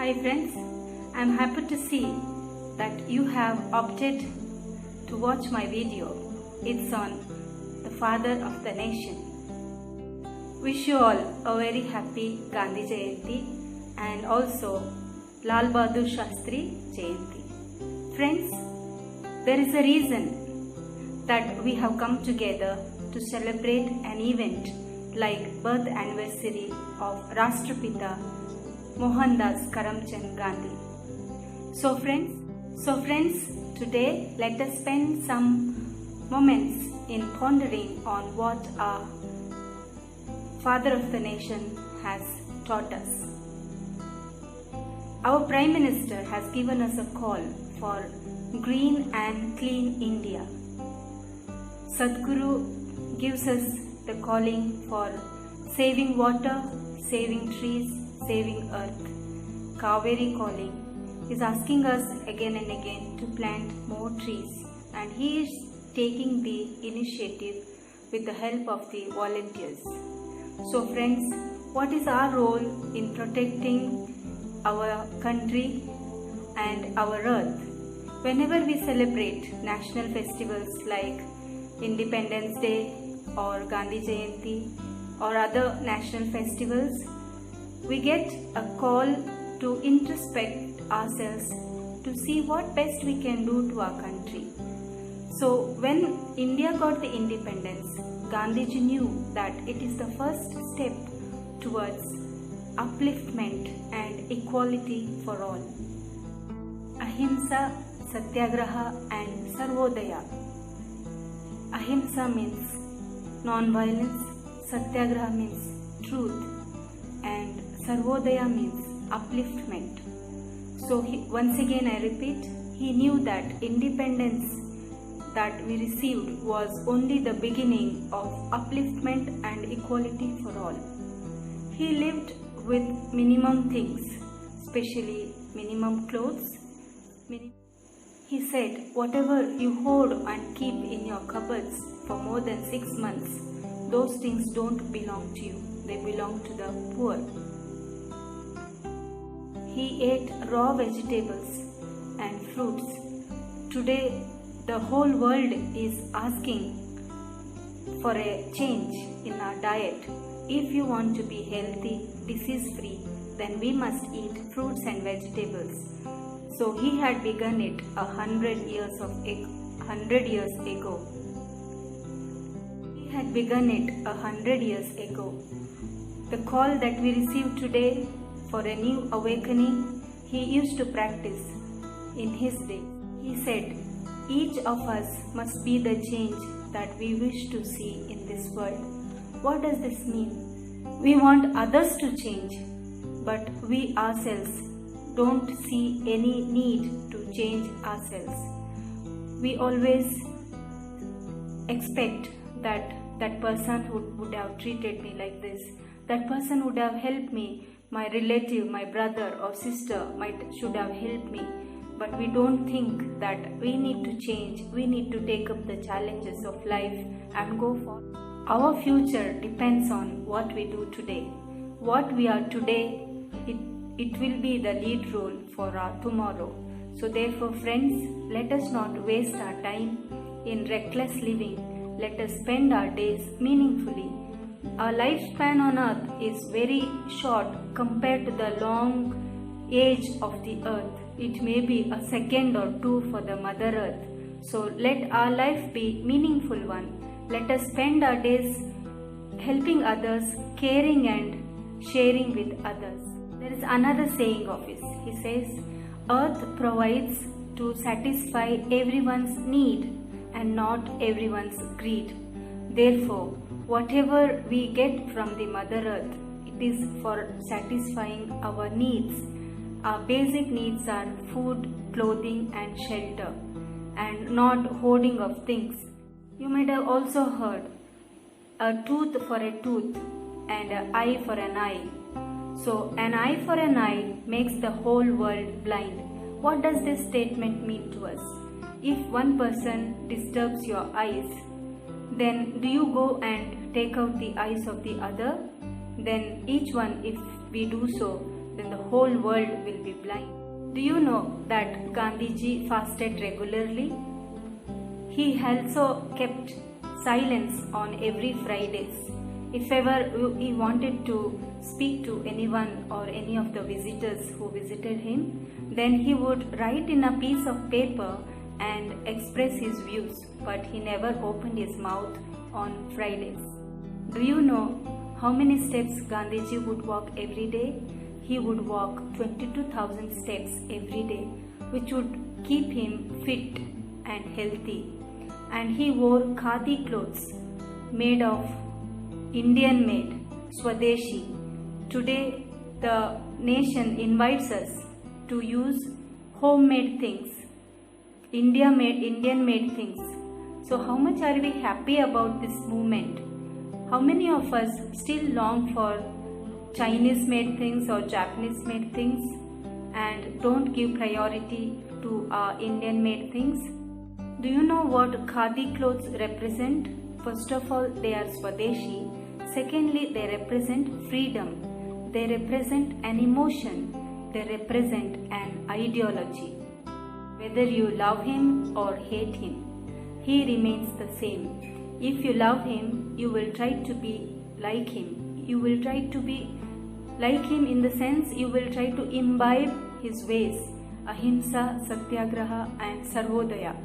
Hi friends, I am happy to see that you have opted to watch my video. It's on the father of the nation. Wish you all a very happy Gandhi Jayanti and also Lal Bahadur Shastri Jayanti. Friends, there is a reason that we have come together to celebrate an event like birth anniversary of Rashtrapita Mohandas Karamchand Gandhi. So friends, today let us spend some moments in pondering on what our father of the nation has taught us. Our Prime Minister has given us a call for green and clean India. Sadhguru gives us the calling for saving water, saving trees, saving earth. Kaveri calling is asking us again and again to plant more trees, and he is taking the initiative with the help of the volunteers. So friends, what is our role in protecting our country and our earth? Whenever we celebrate national festivals like Independence Day or Gandhi Jayanti or other national festivals, we get a call to introspect ourselves to see what best we can do to our country. So when India got the independence, Gandhiji knew that it is the first step towards upliftment and equality for all. Ahimsa, Satyagraha and Sarvodaya. Ahimsa means non-violence, Satyagraha means truth, and Sarvodaya means upliftment. So once again I repeat, he knew that independence that we received was only the beginning of upliftment and equality for all. He lived with minimum things, especially minimum clothes. He said, whatever you hoard and keep in your cupboards for more than 6 months, those things don't belong to you, they belong to the poor. He ate raw vegetables and fruits. Today, the whole world is asking for a change in our diet. If you want to be healthy, disease-free, then we must eat fruits and vegetables. So he had begun it 100 years ago. He had begun it 100 years ago. The call that we receive today for a new awakening, he used to practice in his day. He said, each of us must be the change that we wish to see in this world. What does this mean? We want others to change, but we ourselves don't see any need to change ourselves. We always expect that person would have treated me like this, that person would have helped me, my relative, my brother or sister should have helped me. But we don't think that we need to change, we need to take up the challenges of life and go forward. Our future depends on what we do today. What we are today, it will be the lead role for our tomorrow. So therefore friends, let us not waste our time in reckless living. Let us spend our days meaningfully. Our lifespan on earth is very short compared to the long age of the earth. It may be a second or two for the Mother Earth. So let our life be meaningful one. Let us spend our days helping others, caring and sharing with others. There is another saying of his. He says, earth provides to satisfy everyone's need and not everyone's greed. Therefore, whatever we get from the Mother Earth, it is for satisfying our needs. Our basic needs are food, clothing and shelter, and not hoarding of things. You might have also heard, a tooth for a tooth and an eye for an eye. So an eye for an eye makes the whole world blind. What does this statement mean to us? If one person disturbs your eyes, then do you go and take out the eyes of the other? Then each one, if we do so, then the whole world will be blind. Do you know that Gandhiji fasted regularly? He also kept silence on every Fridays. If ever he wanted to speak to anyone or any of the visitors who visited him, then he would write in a piece of paper and express his views, but he never opened his mouth on Fridays. Do you know how many steps Gandhiji would walk every day? He would walk 22,000 steps every day, which would keep him fit and healthy. And he wore khadi clothes made of Indian made, Swadeshi. Today the nation invites us to use homemade things, Indian made things. So how much are we happy about this movement? How many of us still long for Chinese made things or Japanese made things and don't give priority to Indian made things? Do you know what khadi clothes represent? First of all, they are Swadeshi. Secondly, they represent freedom. They represent an emotion. They represent an ideology. Whether you love him or hate him, he remains the same. If you love him, you will try to be like him. You will try to be like him in the sense you will try to imbibe his ways, ahimsa, satyagraha and sarvodaya.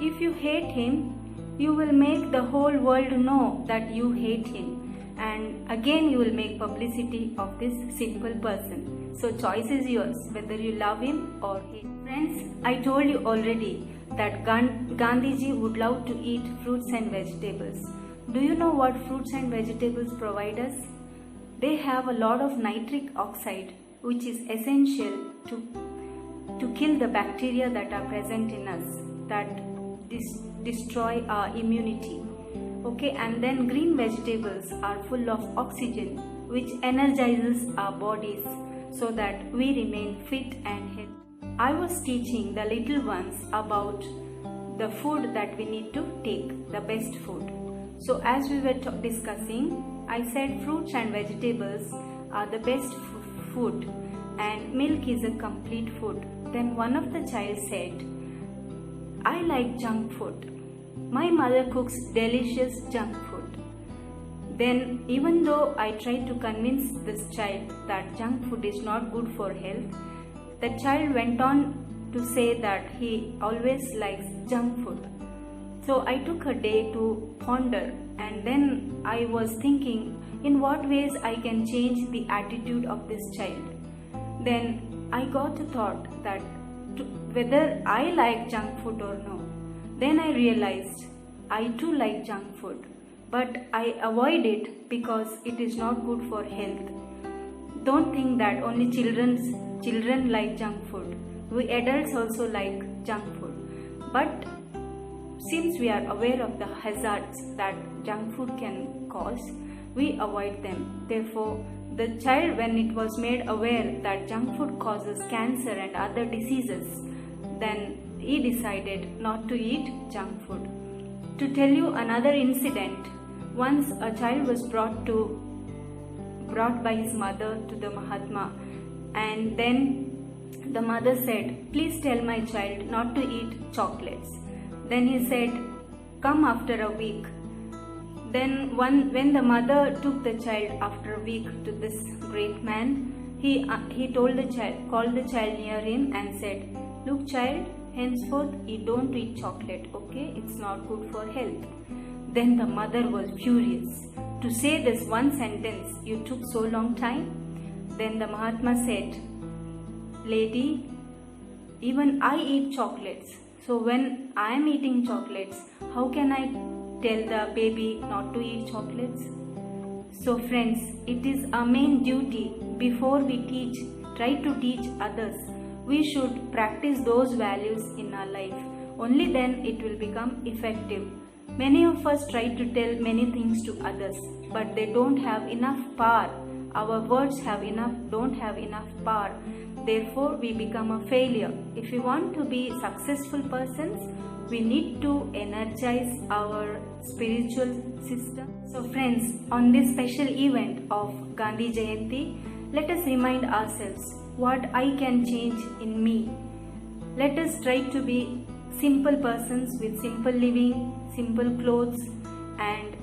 If you hate him, you will make the whole world know that you hate him, and again you will make publicity of this simple person. So choice is yours, whether you love him or hate him. Friends, I told you already that Gandhiji would love to eat fruits and vegetables. Do you know what fruits and vegetables provide us? They have a lot of nitric oxide, which is essential to kill the bacteria that are present in us, that destroy our immunity. Okay, and then green vegetables are full of oxygen, which energizes our bodies so that we remain fit and healthy. I was teaching the little ones about the food that we need to take, the best food. So as we were discussing, I said fruits and vegetables are the best food and milk is a complete food. Then one of the child said, I like junk food. My mother cooks delicious junk food. Then even though I tried to convince this child that junk food is not good for health, the child went on to say that he always likes junk food. So I took a day to ponder, and then I was thinking in what ways I can change the attitude of this child. Then I got a thought that whether I like junk food or no. Then I realized I too like junk food, but I avoid it because it is not good for health. Don't think that only children like junk food. We adults also like junk food. But since we are aware of the hazards that junk food can cause, we avoid them. Therefore, the child, when it was made aware that junk food causes cancer and other diseases, then he decided not to eat junk food. To tell you another incident, once a child was brought by his mother to the Mahatma, and then the mother said, please tell my child not to eat chocolates. Then he said, come after a week. Then when the mother took the child after a week to this great man, he told the child, called the child near him and said, look child, henceforth you don't eat chocolate, okay? It's not good for health. Then the mother was furious. To say this one sentence, you took so long time? Then the Mahatma said, lady, even I eat chocolates. So when I am eating chocolates, how can I tell the baby not to eat chocolates? So friends, it is our main duty before we try to teach others. We should practice those values in our life. Only then it will become effective. Many of us try to tell many things to others, but they don't have enough power. Our words don't have enough power. Therefore, we become a failure. If we want to be successful persons, we need to energize our spiritual system. So friends, on this special event of Gandhi Jayanti, Let us remind ourselves what I can change in me. Let us try to be simple persons with simple living, simple clothes, and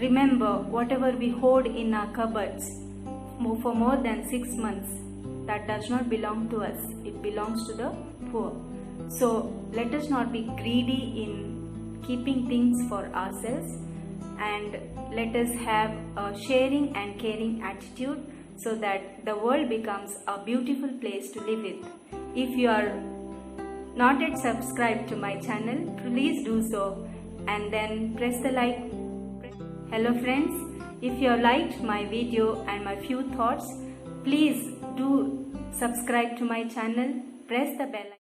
remember whatever we hoard in our cupboards for more than 6 months, that does not belong to us, it belongs to the poor. So let us not be greedy in keeping things for ourselves, and let us have a sharing and caring attitude so that the world becomes a beautiful place to live with. If you are not yet subscribed to my channel, please do so and then press the like. Hello friends, if you have liked my video and my few thoughts, please do subscribe to my channel, press the bell icon.